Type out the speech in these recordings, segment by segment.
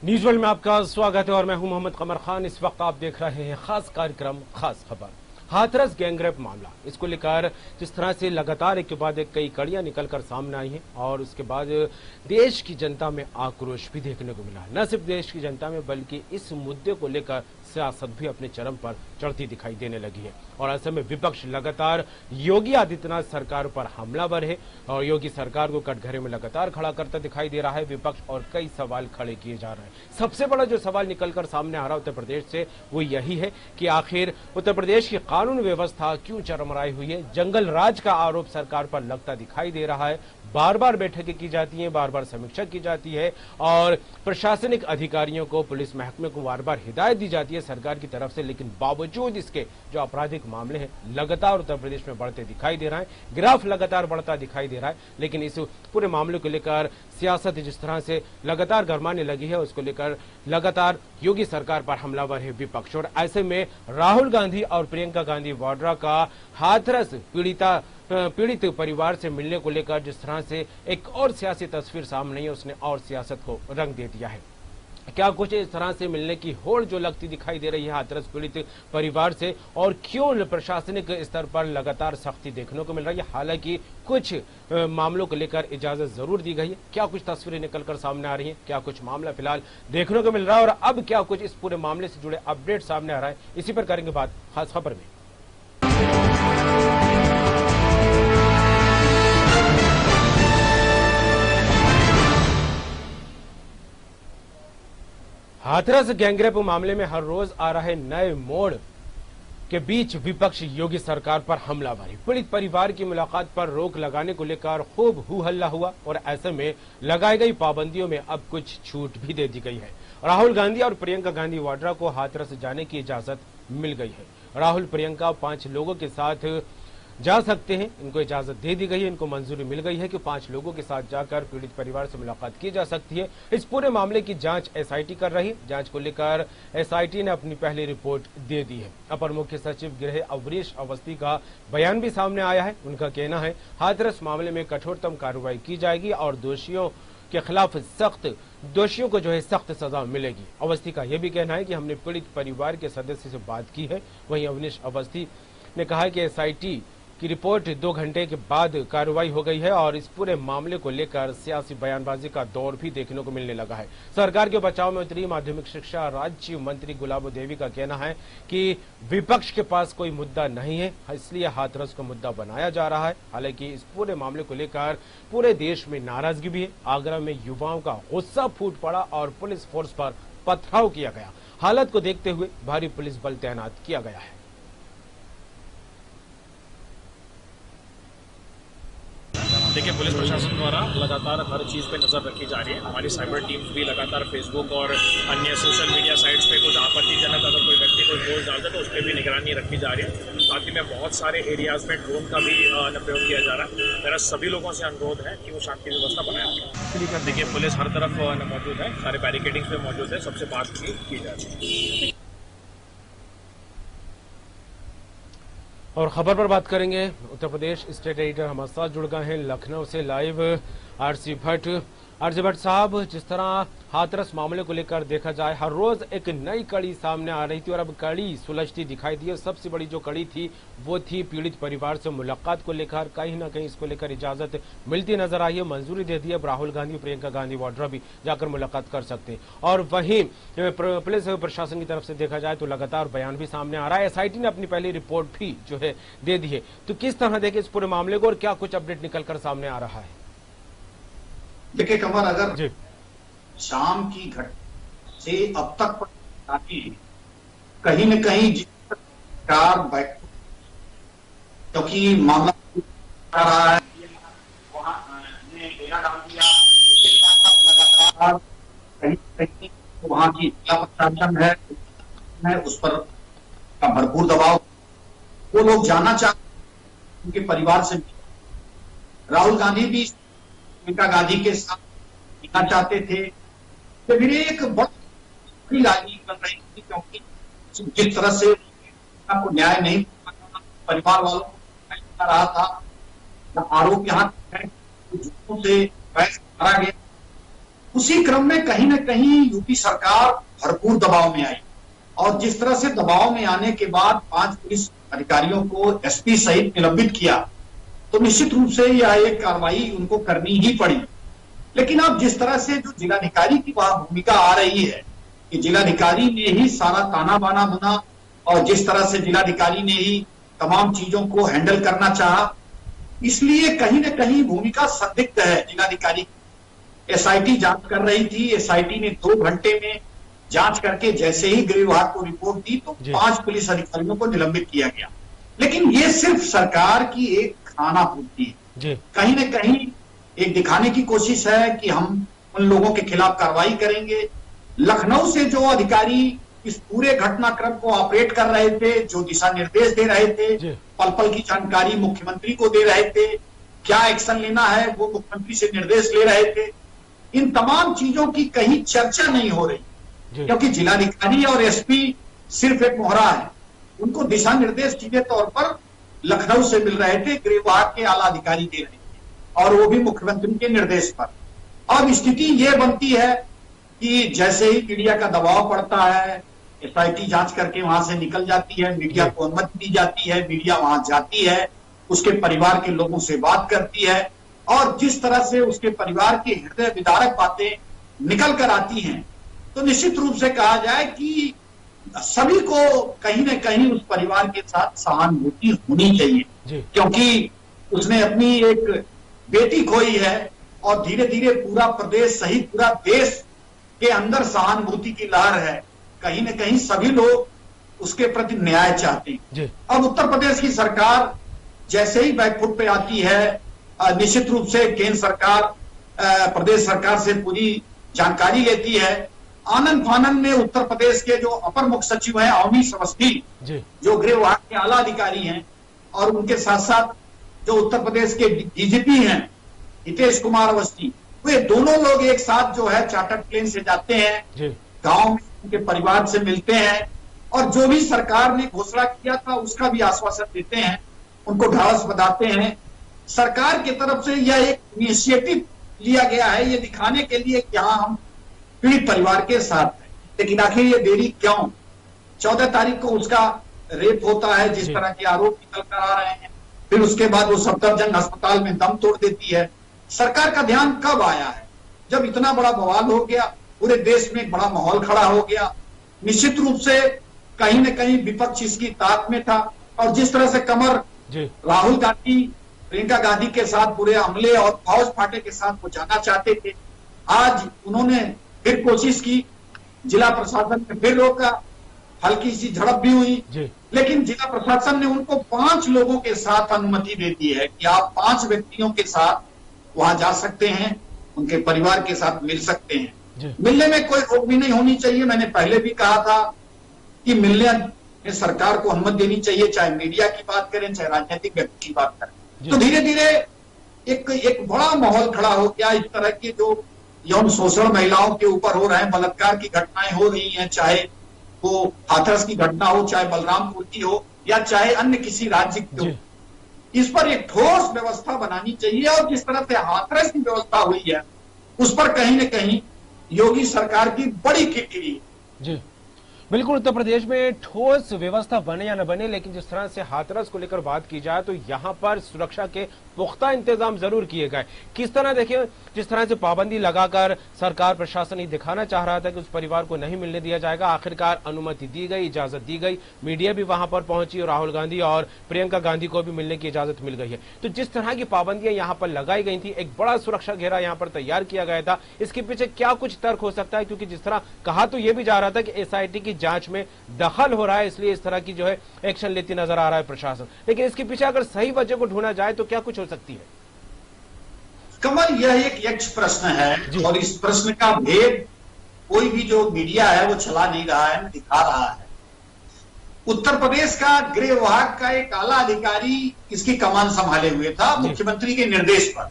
News world में आपका स्वागत है और मैं हूं मोहम्मद कमर खान। इस वक्त आप देख रहे हैं खास कार्यक्रम खास खबर। हाथरस गैंगरेप मामला, इसको लेकर जिस तरह से लगातार एक के बाद एक कई कड़ियां निकलकर सामने आई हैं और उसके बाद देश की जनता में आक्रोश भी देखने को मिला है। न सिर्फ देश की जनता में बल्कि इस मुद्दे को लेकर सियासत भी अपने चरम पर चढ़ती दिखाई देने लगी है और ऐसे में विपक्ष लगातार योगी आदित्यनाथ सरकार पर हमलावर है और योगी सरकार को कटघरे में लगातार खड़ा करता दिखाई दे रहा है विपक्ष, और कई सवाल खड़े किए जा रहे हैं। सबसे बड़ा जो सवाल निकलकर सामने आ रहा है उत्तर प्रदेश से वो यही है कि आखिर उत्तर प्रदेश की कानून व्यवस्था क्यों चरमराई हुई है। जंगल राज का आरोप सरकार पर लगता दिखाई दे रहा है। बार बार बैठकें की जाती हैं, बार बार समीक्षा की जाती है और प्रशासनिक अधिकारियों को, पुलिस महकमे को बार बार हिदायत दी जाती है सरकार की तरफ से, लेकिन बावजूद इसके जो आपराधिक मामले हैं लगातार उत्तर प्रदेश में बढ़ते दिखाई दे रहा है। ग्राफ लगातार बढ़ता दिखाई दे रहा है, लेकिन इस पूरे मामले को लेकर सियासत जिस तरह से लगातार गरमाने लगी है उसको लेकर लगातार योगी सरकार पर हमलावर है विपक्ष। और ऐसे में राहुल गांधी और प्रियंका गांधी वाड्रा का हाथरस पीड़ित परिवार से मिलने को लेकर जिस तरह से एक और सियासी तस्वीर सामने आई है, उसने और सियासत को रंग दे दिया है। क्या कुछ इस तरह से मिलने की होड़ जो लगती दिखाई दे रही है हाथरस पीड़ित परिवार से, और क्यों प्रशासनिक स्तर पर लगातार सख्ती देखने को मिल रही है। हालांकि कुछ मामलों को लेकर इजाजत जरूर दी गई है। क्या कुछ तस्वीरें निकलकर सामने आ रही हैं, क्या कुछ मामला फिलहाल देखने को मिल रहा है और अब क्या कुछ इस पूरे मामले से जुड़े अपडेट सामने आ रहा है, इसी पर करेंगे बात खास खबर में। हाथरस गैंगरेप मामले में हर रोज आ रहे नए मोड़ के बीच विपक्ष योगी सरकार पर हमलावरी। पीड़ित परिवार की मुलाकात पर रोक लगाने को लेकर खूब हू हल्ला हुआ और ऐसे में लगाई गई पाबंदियों में अब कुछ छूट भी दे दी गई है। राहुल गांधी और प्रियंका गांधी वाड्रा को हाथरस जाने की इजाजत मिल गई है। राहुल प्रियंका 5 लोगों के साथ जा सकते हैं, इनको इजाजत दे दी गई है, इनको मंजूरी मिल गई है कि 5 लोगों के साथ जाकर पीड़ित परिवार से मुलाकात की जा सकती है। इस पूरे मामले की जांच एसआईटी कर रही है। जांच को लेकर एसआईटी ने अपनी पहली रिपोर्ट दे दी है। अपर मुख्य सचिव गृह अवनीश अवस्थी का बयान भी सामने आया है। उनका कहना है हाथरस मामले में कठोरतम कार्रवाई की जाएगी और दोषियों के खिलाफ दोषियों को जो है सख्त सजा मिलेगी। अवस्थी का यह भी कहना है कि हमने पीड़ित परिवार के सदस्य से बात की है। वहीं अवनीश अवस्थी ने कहा है कि एसआईटी की रिपोर्ट 2 घंटे के बाद कार्रवाई हो गई है और इस पूरे मामले को लेकर सियासी बयानबाजी का दौर भी देखने को मिलने लगा है। सरकार के बचाव में उतरी माध्यमिक शिक्षा राज्य मंत्री गुलाबो देवी का कहना है कि विपक्ष के पास कोई मुद्दा नहीं है, इसलिए हाथरस को मुद्दा बनाया जा रहा है। हालांकि इस पूरे मामले को लेकर पूरे देश में नाराजगी भी है। आगरा में युवाओं का गुस्सा फूट पड़ा और पुलिस फोर्स पर पथराव किया गया। हालत को देखते हुए भारी पुलिस बल तैनात किया गया है। देखिए, पुलिस प्रशासन द्वारा लगातार हर चीज़ पे नज़र रखी जा रही है। हमारी साइबर टीम्स भी लगातार फेसबुक और अन्य सोशल मीडिया साइट्स पे कुछ आपत्तिजनक अगर कोई व्यक्ति कोई पोस्ट डालता है तो उस पर भी निगरानी रखी जा रही है। साथ ही में बहुत सारे एरियाज में ड्रोन का भी प्रयोग किया जा रहा है। मेरा सभी लोगों से अनुरोध है कि वो शांति व्यवस्था बनाए रखें। देखिए, पुलिस हर तरफ मौजूद है, सारे बैरिकेडिंग्स पे मौजूद है, सबसे बात की जा रही है। और खबर पर बात करेंगे। उत्तर प्रदेश स्टेट एडिटर हमारे साथ जुड़ गए हैं लखनऊ से लाइव आरसी भट्ट साहब, जिस तरह हाथरस मामले को लेकर देखा जाए हर रोज एक नई कड़ी सामने आ रही थी और अब कड़ी सुलझती दिखाई दी है। सबसे बड़ी जो कड़ी थी वो थी पीड़ित परिवार से मुलाकात को लेकर। कहीं ना कहीं इसको लेकर इजाजत मिलती नजर आई है, मंजूरी दे दी है। राहुल गांधी प्रियंका गांधी वाड्रा भी जाकर मुलाकात कर सकते हैं। और वहीं पुलिस प्रशासन की तरफ से देखा जाए तो लगातार बयान भी सामने आ रहा है। एसआईटी ने अपनी पहली रिपोर्ट भी जो है दे दी है। तो किस तरह देखे इस पूरे मामले को और क्या कुछ अपडेट निकलकर सामने आ रहा है? देखिए कमर, अगर शाम की घटना से अब तक कहीं न कहीं क्योंकि मामला आ रहा है, वहां ने डेरा डाल दिया, उसके साथ लगातार कहीं वहां की जिला प्रशासन है उस पर का भरपूर दबाव। वो लोग जाना चाहते, उनके परिवार से राहुल गांधी भी प्रियंका गांधी के साथ मिलना चाहते थे। तो फिर एक बड़ी राजनीति बन रही थी, क्योंकि जिस तरह से को न्याय नहीं परिवार वालों को रहा था। आरोप यहाँ से बहस मारा गया, उसी क्रम में कहीं न कहीं यूपी सरकार भरपूर दबाव में आई और जिस तरह से दबाव में आने के बाद 5 पुलिस अधिकारियों को एसपी सहित निलंबित किया, तो निश्चित रूप से यह एक कार्रवाई उनको करनी ही पड़ी। लेकिन अब जिस तरह से जो जिलाधिकारी की वहां भूमिका आ रही है कि जिलाधिकारी ने ही सारा ताना बाना बुना और जिस तरह से जिलाधिकारी ने ही तमाम चीजों को हैंडल करना चाहा, इसलिए कहीं न कहीं भूमिका संदिग्ध है जिलाधिकारी। एसआईटी जांच कर रही थी, एसआईटी ने 2 घंटे में जांच करके जैसे ही गृह विभाग को रिपोर्ट दी तो 5 पुलिस अधिकारियों को निलंबित किया गया। लेकिन ये सिर्फ सरकार की एक खानापूर्ति है, कहीं न कहीं एक दिखाने की कोशिश है कि हम उन लोगों के खिलाफ कार्रवाई करेंगे। लखनऊ से जो अधिकारी इस पूरे घटनाक्रम को ऑपरेट कर रहे थे, जो दिशा निर्देश दे रहे थे, पल पल की जानकारी मुख्यमंत्री को दे रहे थे, क्या एक्शन लेना है वो मुख्यमंत्री से निर्देश ले रहे थे, इन तमाम चीजों की कहीं चर्चा नहीं हो रही, क्योंकि जिलाधिकारी और एसपी सिर्फ एक मोहरा है। उनको दिशा निर्देश सीधे तौर पर लखनऊ से मिल रहे थे, गृह विभाग के आला अधिकारी दे रहे थे और वो भी मुख्यमंत्री के निर्देश पर। अब स्थिति ये बनती है कि जैसे ही मीडिया का दबाव पड़ता है, एसआईटी जांच करके वहां से निकल जाती है, मीडिया को अनुमति दी जाती है, मीडिया वहां जाती है, उसके परिवार के लोगों से बात करती है और जिस तरह से उसके परिवार की हृदय विदारक बातें निकल कर आती हैं, तो निश्चित रूप से कहा जाए कि सभी को कहीं न कहीं उस परिवार के साथ सहानुभूति होनी चाहिए, क्योंकि उसने अपनी एक बेटी खोई है और धीरे धीरे पूरा प्रदेश सहित पूरा देश के अंदर सहानुभूति की लहर है। कहीं न कहीं सभी लोग उसके प्रति न्याय चाहते हैं। अब उत्तर प्रदेश की सरकार जैसे ही बैकफुट पे आती है, निश्चित रूप से केंद्र सरकार प्रदेश सरकार से पूरी जानकारी लेती है। आनंद फानन में उत्तर प्रदेश के जो अपर मुख्य सचिव हैं अवनीश अवस्थी, जो गृह विभाग के आला अधिकारी हैं, और उनके साथ साथ जो उत्तर प्रदेश के डीजीपी हैं हितेश कुमार अवस्थी, वे दोनों लोग एक साथ जो है चार्टर्ड प्लेन से जाते हैं, गांव में उनके परिवार से मिलते हैं और जो भी सरकार ने घोषणा किया था उसका भी आश्वासन देते हैं, उनको ढाढ़स बंधाते हैं। सरकार की तरफ से यह एक इनिशिएटिव लिया गया है ये दिखाने के लिए कि हाँ हम पीड़ित परिवार के साथ हैं। लेकिन आखिर ये देरी क्यों? 14 तारीख को उसका रेप होता है, जिस तरह के आरोप निकल कर आ रहे हैं, फिर उसके बाद वो सफदरजंग अस्पताल में दम तोड़ देती है। सरकार का ध्यान कब आया है? जब इतना बड़ा बवाल हो गया, पूरे देश में एक बड़ा माहौल खड़ा हो गया। निश्चित रूप से कहीं न कहीं विपक्ष इसकी ताक में था और जिस तरह से कमर राहुल गांधी प्रियंका गांधी के साथ पूरे अमले और फौज फाटे के साथ वो जाना चाहते थे, आज उन्होंने फिर कोशिश की, जिला प्रशासन ने फिर रोका, हल्की सी झड़प भी हुई, लेकिन जिला प्रशासन ने उनको 5 लोगों के साथ अनुमति दे दी है कि आप 5 व्यक्तियों के साथ वहां जा सकते हैं, उनके परिवार के साथ मिल सकते हैं। मिलने में कोई रोक भी नहीं होनी चाहिए। मैंने पहले भी कहा था कि मिलने में सरकार को अनुमति देनी चाहिए, चाहे मीडिया की बात करें चाहे राजनीतिक व्यक्ति की बात करें। तो धीरे धीरे एक बड़ा माहौल खड़ा हो गया। इस तरह के जो यौन शोषण महिलाओं के ऊपर हो रहे हैं, बलात्कार की घटनाएं हो रही हैं, चाहे वो हाथरस की घटना हो, चाहे बलरामपुर की हो या चाहे अन्य किसी राज्य की हो, इस पर एक ठोस व्यवस्था बनानी चाहिए। और जिस तरह से हाथरस की व्यवस्था हुई है उस पर कहीं न कहीं योगी सरकार की बड़ी किरकिरी है। बिल्कुल, उत्तर प्रदेश में ठोस व्यवस्था बने या न बने, लेकिन जिस तरह से हाथरस को लेकर बात की जाए तो यहाँ पर सुरक्षा के पुख्ता इंतजाम जरूर किए गए। किस तरह देखिए, जिस तरह से पाबंदी लगाकर सरकार प्रशासन ये दिखाना चाह रहा था कि उस परिवार को नहीं मिलने दिया जाएगा, आखिरकार अनुमति दी गई, इजाजत दी गई, मीडिया भी वहां पर पहुंची और राहुल गांधी और प्रियंका गांधी को भी मिलने की इजाजत मिल गई है। तो जिस तरह की पाबंदियां यहाँ पर लगाई गई थी, एक बड़ा सुरक्षा घेरा यहाँ पर तैयार किया गया था, इसके पीछे क्या कुछ तर्क हो सकता है? क्योंकि जिस तरह कहा तो यह भी जा रहा था कि एसआईटी की जांच में दखल हो रहा है, इसलिए इस तरह की जो है एक्शन लेती नजर आ रहा है प्रशासन। लेकिन इसके पीछे अगर सही वजह को ढूंढा जाए तो क्या कुछ हो सकती है? कमल, यह एक यक्ष प्रश्न है और इस प्रश्न का भेद कोई भी जो मीडिया है वो छला नहीं रहा है, दिखा रहा है। उत्तर प्रदेश का गृह विभाग का एक आला अधिकारी इसकी कमान संभाले हुए था मुख्यमंत्री के निर्देश पर।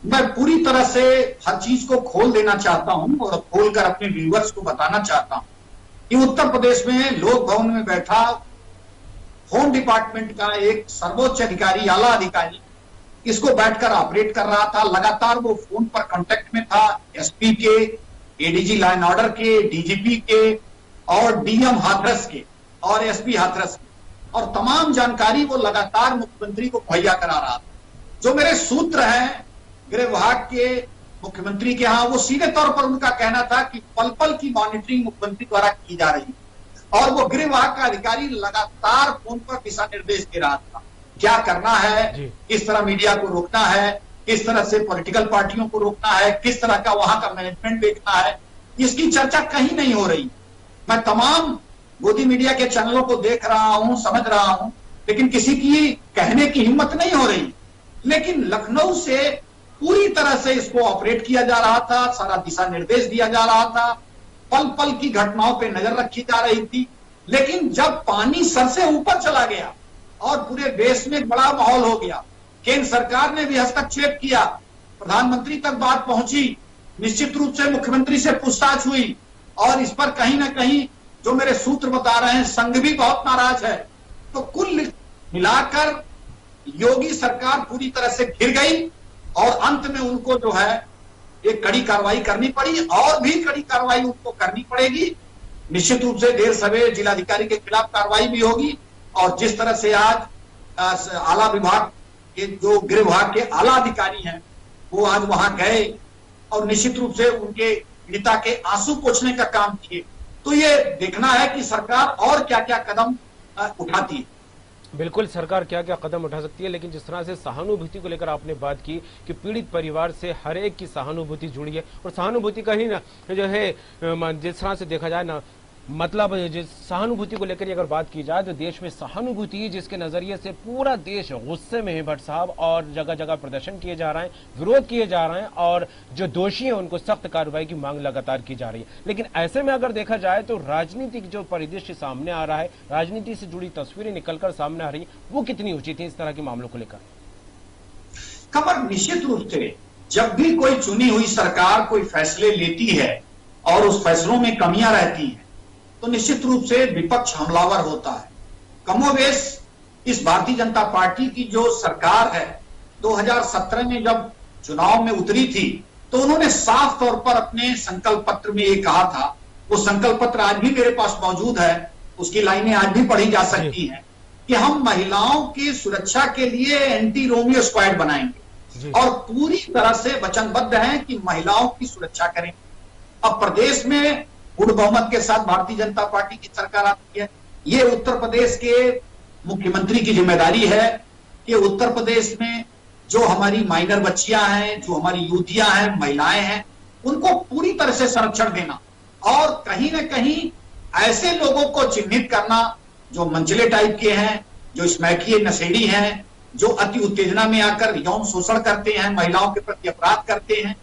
मैं पूरी तरह से हर चीज को खोल देना चाहता हूं और खोलकर अपने व्यूअर्स को बताना चाहता हूं कि उत्तर प्रदेश में लोक भवन में बैठा होम डिपार्टमेंट का एक सर्वोच्च अधिकारी, आला अधिकारी, इसको बैठकर ऑपरेट कर रहा था। लगातार वो फोन पर कांटेक्ट में था एसपी के, एडीजी लॉ एंड ऑर्डर के, डीजीपी के और डीएम हाथरस के और एसपी हाथरस के, और तमाम जानकारी वो लगातार मुख्यमंत्री को मुहैया करा रहा था। जो मेरे सूत्र हैं गृह विभाग के मुख्यमंत्री के यहाँ, वो सीधे तौर पर उनका कहना था कि पल पल की मॉनिटरिंग मुख्यमंत्री द्वारा की जा रही और वो गृह विभाग का अधिकारी लगातार फोन पर दिशा निर्देश दे रहा था क्या करना है, किस तरह मीडिया को रोकना है, किस तरह से पॉलिटिकल पार्टियों को रोकना है, किस तरह का वहां का मैनेजमेंट देखना है। इसकी चर्चा कहीं नहीं हो रही। मैं तमाम गोदी मीडिया के चैनलों को देख रहा हूं, समझ रहा हूं, लेकिन किसी की कहने की हिम्मत नहीं हो रही। लेकिन लखनऊ से पूरी तरह से इसको ऑपरेट किया जा रहा था, सारा दिशा निर्देश दिया जा रहा था, पल पल की घटनाओं पे नजर रखी जा रही थी। लेकिन जब पानी सर से ऊपर चला गया और पूरे देश में एक बड़ा माहौल हो गया, केंद्र सरकार ने भी हस्तक्षेप किया, प्रधानमंत्री तक बात पहुंची, निश्चित रूप से मुख्यमंत्री से पूछताछ हुई और इस पर कहीं ना कहीं जो मेरे सूत्र बता रहे हैं संघ भी बहुत नाराज है। तो कुल मिलाकर योगी सरकार पूरी तरह से घिर गई और अंत में उनको जो है एक कड़ी कार्रवाई करनी पड़ी और भी कड़ी कार्रवाई उनको करनी पड़ेगी। निश्चित रूप से देर सवेर जिलाधिकारी के खिलाफ कार्रवाई भी होगी और जिस तरह से आज आला विभाग के जो गृह विभाग के आला अधिकारी हैं वो आज वहां गए और निश्चित रूप से उनके पीड़िता के आंसू पोंछने का काम किए। तो ये देखना है कि सरकार और क्या क्या कदम उठाती है। बिल्कुल, सरकार क्या क्या कदम उठा सकती है, लेकिन जिस तरह से सहानुभूति को लेकर आपने बात की कि पीड़ित परिवार से हर एक की सहानुभूति जुड़ी है और सहानुभूति का ही ना जो है जिस तरह से देखा जाए ना मतलब जिस सहानुभूति को लेकर अगर बात की जाए तो देश में सहानुभूति जिसके नजरिए से पूरा देश गुस्से में है भट्ट साहब और जगह जगह प्रदर्शन किए जा रहे हैं, विरोध किए जा रहे हैं और जो दोषी हैं उनको सख्त कार्रवाई की मांग लगातार की जा रही है। लेकिन ऐसे में अगर देखा जाए तो राजनीतिक जो परिदृश्य सामने आ रहा है, राजनीति से जुड़ी तस्वीरें निकलकर सामने आ रही है, वो कितनी उचित है इस तरह के मामलों को लेकर? खबर निश्चित रूप से जब भी कोई चुनी हुई सरकार कोई फैसले लेती है और उस फैसलों में कमियां रहती हैं तो निश्चित रूप से विपक्ष हमलावर होता है। कमोवेश इस भारतीय जनता पार्टी की जो सरकार है 2017 में जब चुनाव में उतरी थी तो उन्होंने साफ तौर पर अपने संकल्प पत्र में ये कहा था, वो संकल्प पत्र आज भी मेरे पास मौजूद है, उसकी लाइनें आज भी पढ़ी जा सकती हैं कि हम महिलाओं की सुरक्षा के लिए एंटी रोमियो स्क्वाड बनाएंगे और पूरी तरह से वचनबद्ध हैं कि महिलाओं की सुरक्षा करें। अब प्रदेश में पूर्ण बहुमत के साथ भारतीय जनता पार्टी की सरकार आती है। ये उत्तर प्रदेश के मुख्यमंत्री की जिम्मेदारी है कि उत्तर प्रदेश में जो हमारी माइनर बच्चियां हैं, जो हमारी युवतियां हैं, महिलाएं हैं, उनको पूरी तरह से संरक्षण देना और कहीं ना कहीं ऐसे लोगों को चिन्हित करना जो मंचले टाइप के हैं, जो स्मैकिए नशेड़ी हैं, जो अति उत्तेजना में आकर यौन शोषण करते हैं, महिलाओं के प्रति अपराध करते हैं।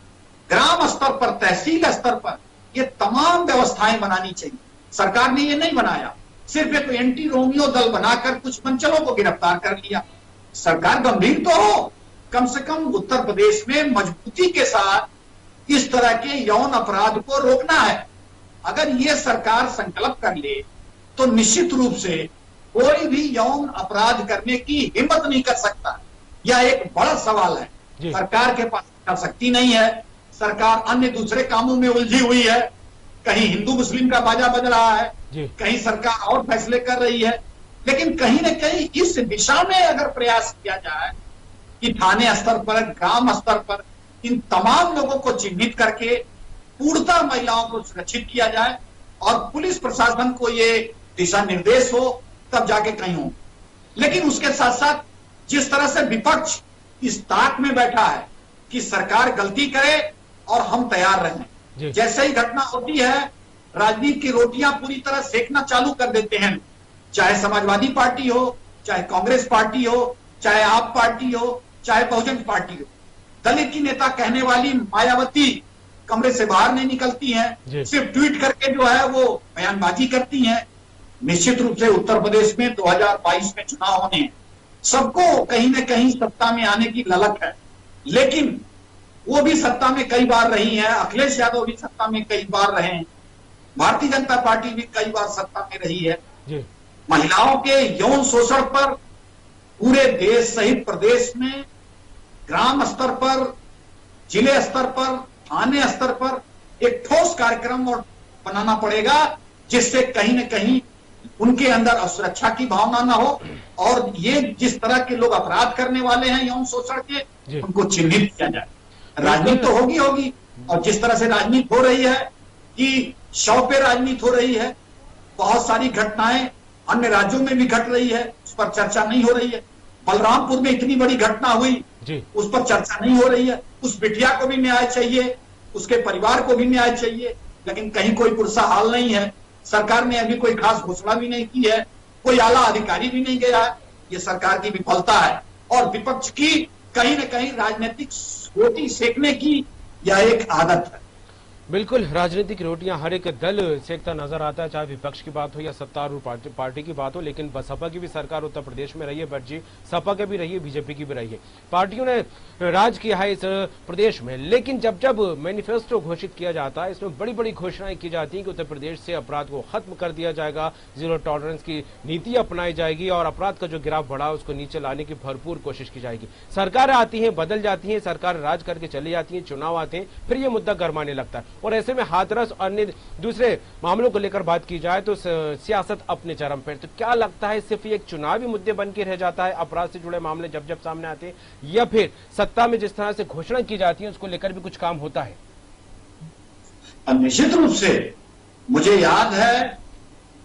ग्राम स्तर पर, तहसील स्तर पर ये तमाम व्यवस्थाएं बनानी चाहिए। सरकार ने ये नहीं बनाया, सिर्फ एक एंटी रोमियो दल बनाकर कुछ मंचलों को गिरफ्तार कर लिया। सरकार गंभीर तो हो, कम से कम उत्तर प्रदेश में मजबूती के साथ इस तरह के यौन अपराध को रोकना है। अगर ये सरकार संकल्प कर ले तो निश्चित रूप से कोई भी यौन अपराध करने की हिम्मत नहीं कर सकता। यह एक बड़ा सवाल है। सरकार के पास शक्ति नहीं है, सरकार अन्य दूसरे कामों में उलझी हुई है, कहीं हिंदू मुस्लिम का बाजा बज रहा है, कहीं सरकार और फैसले कर रही है। लेकिन कहीं न कहीं इस दिशा में अगर प्रयास किया जाए कि थाने स्तर पर, ग्राम स्तर पर इन तमाम लोगों को चिन्हित करके पूर्णतः महिलाओं को सुरक्षित किया जाए और पुलिस प्रशासन को ये दिशा निर्देश हो, तब जाके कहीं हो। लेकिन उसके साथ साथ जिस तरह से विपक्ष इस ताक में बैठा है कि सरकार गलती करे और हम तैयार रहें, जैसे ही घटना होती है राजनीति की रोटियां पूरी तरह सेकना चालू कर देते हैं, चाहे समाजवादी पार्टी हो, चाहे कांग्रेस पार्टी हो, चाहे आप पार्टी हो, चाहे बहुजन पार्टी हो। दलित की नेता कहने वाली मायावती कमरे से बाहर नहीं निकलती हैं, सिर्फ ट्वीट करके जो है वो बयानबाजी करती हैं। निश्चित रूप से उत्तर प्रदेश में 2022 में चुनाव होने हैं, सबको कहीं न कहीं सत्ता में आने की ललक है, लेकिन वो भी सत्ता में कई बार रही है, अखिलेश यादव भी सत्ता में कई बार रहे हैं, भारतीय जनता पार्टी भी कई बार सत्ता में रही है। महिलाओं के यौन शोषण पर पूरे देश सहित प्रदेश में ग्राम स्तर पर, जिले स्तर पर, थाने स्तर पर एक ठोस कार्यक्रम और बनाना पड़ेगा जिससे कहीं न कहीं उनके अंदर असुरक्षा की भावना ना हो, और ये जिस तरह के लोग अपराध करने वाले हैं यौन शोषण के, उनको चिन्हित किया जाए। राजनीति तो होगी, और जिस तरह से राजनीति हो रही है कि शव पे राजनीति हो रही है, बहुत सारी घटनाएं अन्य राज्यों में भी घट रही है, उस पर चर्चा नहीं हो रही है। बलरामपुर में इतनी बड़ी घटना हुई, उस पर चर्चा नहीं हो रही है। उस बिटिया को भी न्याय चाहिए, उसके परिवार को भी न्याय चाहिए, लेकिन कहीं कोई पुरसा हाल नहीं है। सरकार ने अभी कोई खास घोषणा भी नहीं की है, कोई आला अधिकारी भी नहीं गया है। ये सरकार की विफलता है, और विपक्ष की कहीं न कहीं राजनीतिक रोटी सेकने की यह एक आदत है। बिल्कुल, राजनीतिक रोटियां हर एक दल सेकता नजर आता है, चाहे विपक्ष की बात हो या सत्तारूढ़ पार्टी की बात हो। लेकिन बसपा की भी सरकार उत्तर प्रदेश में रही है, भट्ट जी, सपा की भी रही है, बीजेपी की भी रही है। पार्टियों ने राज किया है इस प्रदेश में, लेकिन जब जब मैनिफेस्टो घोषित किया जाता है, इसमें बड़ी बड़ी घोषणाएं की जाती हैं कि उत्तर प्रदेश से अपराध को खत्म कर दिया जाएगा, जीरो टॉलरेंस की नीति अपनाई जाएगी और अपराध का जो गिराफ बढ़ा उसको नीचे लाने की भरपूर कोशिश की जाएगी। सरकारें आती हैं, बदल जाती हैं, सरकार राज करके चली जाती है, चुनाव आते हैं, फिर ये मुद्दा गरमाने लगता है। और ऐसे में हाथरस और अन्य दूसरे मामलों को लेकर बात की जाए तो सियासत अपने चरम पर। तो क्या लगता है, सिर्फ एक चुनावी मुद्दे बन के रह जाता है अपराध से जुड़े मामले जब जब सामने आते हैं, या फिर सत्ता में जिस तरह से घोषणा की जाती है उसको लेकर भी कुछ काम होता है? निश्चित रूप से मुझे याद है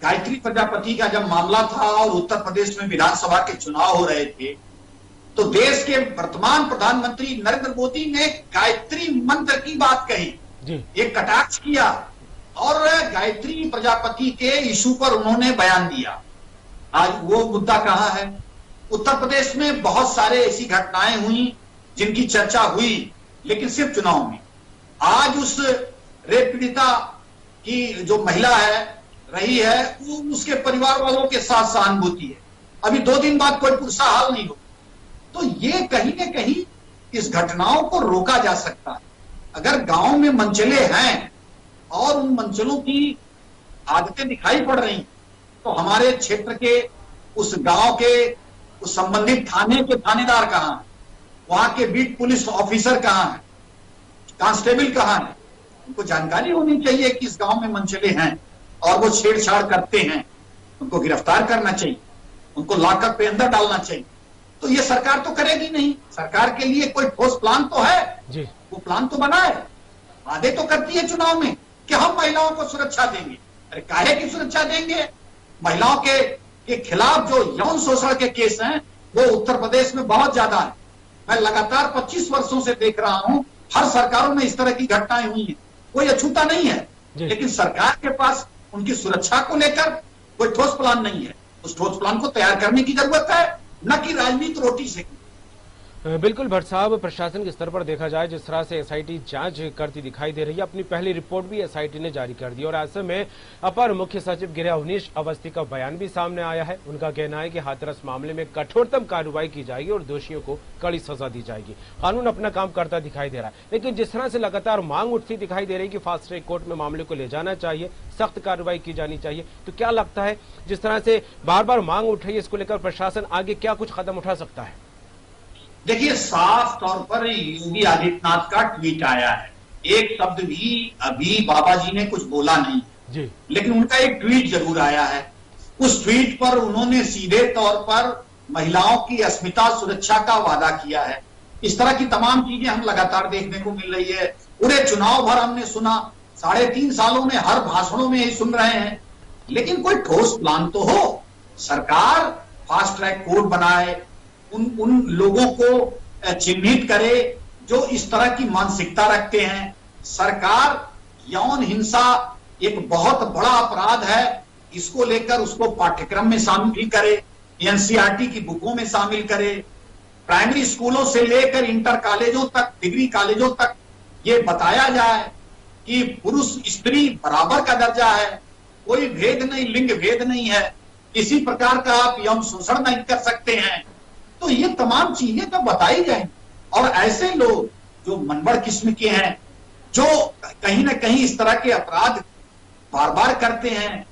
गायत्री प्रजापति का जब मामला था और उत्तर प्रदेश में विधानसभा के चुनाव हो रहे थे, तो देश के वर्तमान प्रधानमंत्री नरेंद्र मोदी ने गायत्री मंत्र की बात कही, एक कटाक्ष किया, और गायत्री प्रजापति के इशू पर उन्होंने बयान दिया। आज वो मुद्दा कहां है? उत्तर प्रदेश में बहुत सारे ऐसी घटनाएं हुई जिनकी चर्चा हुई, लेकिन सिर्फ चुनाव में। आज उस रेप पीड़िता की जो महिला है रही है, उसके परिवार वालों के साथ सहानुभूति है। अभी 2 दिन बाद कोई पुरसा हाल नहीं हो। तो ये कहीं न कहीं इस घटनाओं को रोका जा सकता है। अगर गांव में मंचले हैं और उन मंचलों की आदतें दिखाई पड़ रही, तो हमारे क्षेत्र के उस गांव के उस संबंधित थाने के थानेदार कहां हैं, वहां के बीट पुलिस ऑफिसर कहां हैं, कांस्टेबल कहां है, उनको जानकारी होनी चाहिए कि इस गांव में मंचले हैं और वो छेड़छाड़ करते हैं, उनको गिरफ्तार करना चाहिए, उनको लॉकअप पे अंदर डालना चाहिए। तो ये सरकार तो करेगी नहीं। सरकार के लिए कोई ठोस प्लान तो है जी, वो प्लान तो बनाए, वादे तो करती है चुनाव में कि हम महिलाओं को सुरक्षा देंगे। अरे काहे की सुरक्षा देंगे? महिलाओं के खिलाफ जो यौन शोषण के केस हैं वो उत्तर प्रदेश में बहुत ज्यादा है। मैं लगातार 25 वर्षों से देख रहा हूं, हर सरकारों में इस तरह की घटनाएं हुई हैं, कोई अछूता नहीं है, लेकिन सरकार के पास उनकी सुरक्षा को लेकर कोई ठोस प्लान नहीं है। उस ठोस प्लान को तैयार करने की जरूरत है, न कि राजनीति रोटी से। बिल्कुल भट्ट साहब, प्रशासन के स्तर पर देखा जाए जिस तरह से एसआईटी जांच करती दिखाई दे रही है, अपनी पहली रिपोर्ट भी एसआईटी ने जारी कर दी और ऐसे में अपर मुख्य सचिव गिरिया अवनीश अवस्थी का बयान भी सामने आया है। उनका कहना है कि हाथरस मामले में कठोरतम कार्रवाई की जाएगी और दोषियों को कड़ी सजा दी जाएगी। कानून अपना काम करता दिखाई दे रहा है, लेकिन जिस तरह से लगातार मांग उठती दिखाई दे रही कि फास्ट ट्रैक कोर्ट में मामले को ले जाना चाहिए, सख्त कार्रवाई की जानी चाहिए, तो क्या लगता है जिस तरह से बार बार मांग उठ रही है इसको लेकर प्रशासन आगे क्या कुछ कदम उठा सकता है? देखिए, साफ तौर पर योगी आदित्यनाथ का ट्वीट आया है, एक शब्द भी अभी बाबा जी ने कुछ बोला नहीं जी, लेकिन उनका एक ट्वीट जरूर आया है। उस ट्वीट पर उन्होंने सीधे तौर पर महिलाओं की अस्मिता सुरक्षा का वादा किया है। इस तरह की तमाम चीजें हम लगातार देखने को मिल रही है। पूरे चुनाव भर हमने सुना, 3.5 सालों में हर भाषणों में यही सुन रहे हैं, लेकिन कोई ठोस प्लान तो हो। सरकार फास्ट ट्रैक कोर्ट बनाए, उन लोगों को चिन्हित करे जो इस तरह की मानसिकता रखते हैं। सरकार यौन हिंसा एक बहुत बड़ा अपराध है, इसको लेकर उसको पाठ्यक्रम में शामिल करे, एनसीईआरटी की बुकों में शामिल करे, प्राइमरी स्कूलों से लेकर इंटर कॉलेजों तक, डिग्री कॉलेजों तक ये बताया जाए कि पुरुष स्त्री बराबर का दर्जा है, कोई भेद नहीं, लिंग भेद नहीं है, किसी प्रकार का आप यौन शोषण नहीं कर सकते हैं। तो ये तमाम चीजें तो बताई जाए, और ऐसे लोग जो मनबड़ किस्म के हैं, जो कहीं ना कहीं इस तरह के अपराध बार बार करते हैं,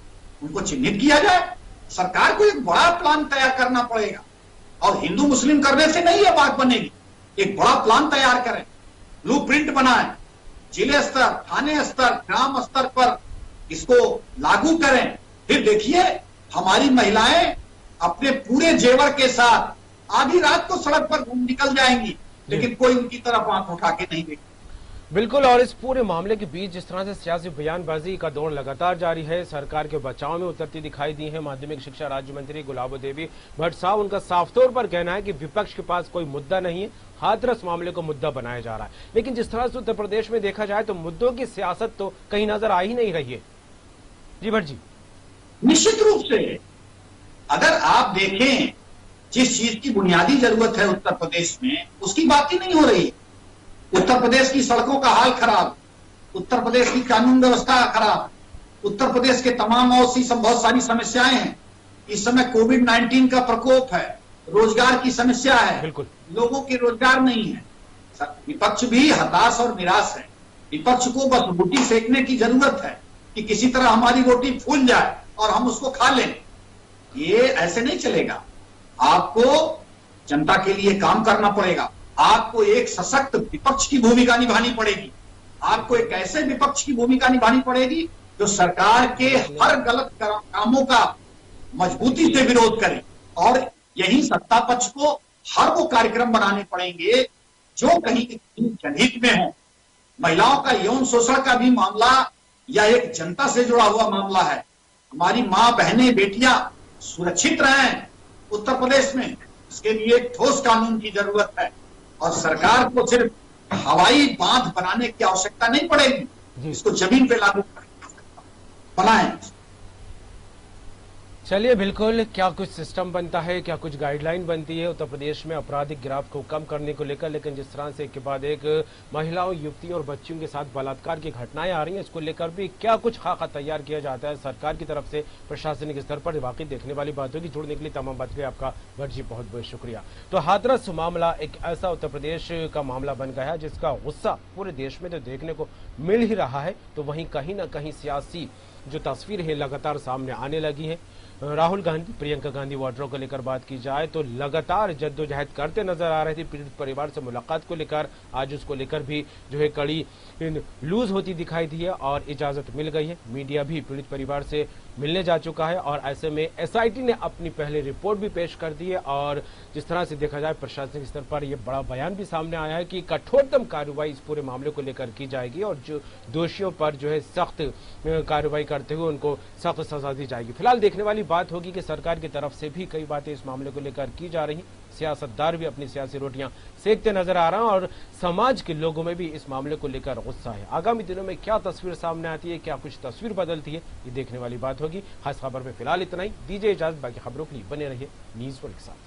उनको चिन्हित किया जाए। सरकार को एक बड़ा प्लान तैयार करना पड़ेगा, और हिंदू मुस्लिम करने से नहीं ये बात बनेगी। एक बड़ा प्लान तैयार करें, ब्लूप्रिंट बनाएं, जिले स्तर, थाने स्तर, ग्राम स्तर पर इसको लागू करें। फिर देखिए हमारी महिलाएं अपने पूरे जेवर के साथ आधी रात को सड़क पर घूम निकल जाएंगी, लेकिन कोई उनकी तरफ आंख उठा के नहीं देखेगा। बिल्कुल। और इस पूरे मामले के बीच जिस तरह से सियासी बयानबाजी का दौर लगातार जारी है, सरकार के बचाव में उतरती दिखाई दी है माध्यमिक शिक्षा राज्य मंत्री गुलाबोदेवी भट्ट साहब। उनका साफ तौर पर कहना है कि विपक्ष के पास कोई मुद्दा नहीं है, हाथरस मामले को मुद्दा बनाया जा रहा है। लेकिन जिस तरह से उत्तर प्रदेश में देखा जाए तो मुद्दों की सियासत तो कहीं नजर आ ही नहीं रही है। जी भट्ट जी। निश्चित रूप से अगर आप देखें जिस चीज की बुनियादी जरूरत है उत्तर प्रदेश में, उसकी बात ही नहीं हो रही। उत्तर प्रदेश की सड़कों का हाल खराब, उत्तर प्रदेश की कानून व्यवस्था खराब, उत्तर प्रदेश के तमाम और बहुत सारी समस्याएं हैं। इस समय कोविड-19 का प्रकोप है, रोजगार की समस्या है, बिल्कुल लोगों के रोजगार नहीं है। विपक्ष भी हताश और निराश है। विपक्ष को बस रोटी सेकने की जरूरत है कि किसी तरह हमारी रोटी फूल जाए और हम उसको खा लें। ये ऐसे नहीं चलेगा। आपको जनता के लिए काम करना पड़ेगा। आपको एक सशक्त विपक्ष की भूमिका निभानी पड़ेगी। आपको एक ऐसे विपक्ष की भूमिका निभानी पड़ेगी जो सरकार के हर गलत कामों का मजबूती से विरोध करे। और यही सत्ता पक्ष को हर वो कार्यक्रम बनाने पड़ेंगे जो कहीं जनहित में हो। महिलाओं का यौन शोषण का भी मामला या एक जनता से जुड़ा हुआ मामला है। हमारी मां, बहनें, बेटियां सुरक्षित रहें उत्तर प्रदेश में, इसके लिए एक ठोस कानून की जरूरत है। और सरकार को सिर्फ हवाई बांध बनाने की आवश्यकता नहीं पड़ेगी, इसको जमीन पे लागू बनाएं। चलिए, बिल्कुल क्या कुछ सिस्टम बनता है, क्या कुछ गाइडलाइन बनती है उत्तर प्रदेश में आपराधिक गिराफ को कम करने को लेकर। लेकिन जिस तरह से एक के बाद एक महिलाओं, युवतियों और बच्चियों के साथ बलात्कार की घटनाएं आ रही हैं, इसको लेकर भी क्या कुछ खाका तैयार किया जाता है सरकार की तरफ से प्रशासनिक स्तर पर, वाकई देखने वाली बात होगी। जुड़ने के लिए तमाम बात के लिए आपका भट्ट जी बहुत बहुत शुक्रिया। तो हाथरस मामला एक ऐसा उत्तर प्रदेश का मामला बन गया है जिसका गुस्सा पूरे देश में तो देखने को मिल ही रहा है, तो वहीं कहीं ना कहीं सियासी जो तस्वीर है लगातार सामने आने लगी है। राहुल गांधी, प्रियंका गांधी वाड्रा को लेकर बात की जाए तो लगातार जद्दोजहद करते नजर आ रहे थे पीड़ित परिवार से मुलाकात को लेकर। आज उसको लेकर भी जो है कड़ी लूज होती दिखाई दी है और इजाजत मिल गई है। मीडिया भी पीड़ित परिवार से मिलने जा चुका है और ऐसे में एसआईटी ने अपनी पहले रिपोर्ट भी पेश कर दी है। और जिस तरह से देखा जाए प्रशासनिक स्तर पर यह बड़ा बयान भी सामने आया है कि कठोरतम कार्रवाई इस पूरे मामले को लेकर की जाएगी और जो दोषियों पर जो है सख्त कार्रवाई करते हुए उनको सख्त सजा दी जाएगी। फिलहाल देखने वाली बात होगी कि सरकार की तरफ से भी कई बातें इस मामले को लेकर की जा रही, सियासतदार भी अपनी सियासी रोटियां सेकते नजर आ रहे हैं और समाज के लोगों में भी इस मामले को लेकर गुस्सा है। आगामी दिनों में क्या तस्वीर सामने आती है, क्या कुछ तस्वीर बदलती है, ये देखने वाली बात होगी। खास खबर में फिलहाल इतना ही। दीजिए इजाजत, बाकी खबरों के लिए बने रहिए न्यूज़ वर्ल्ड के साथ।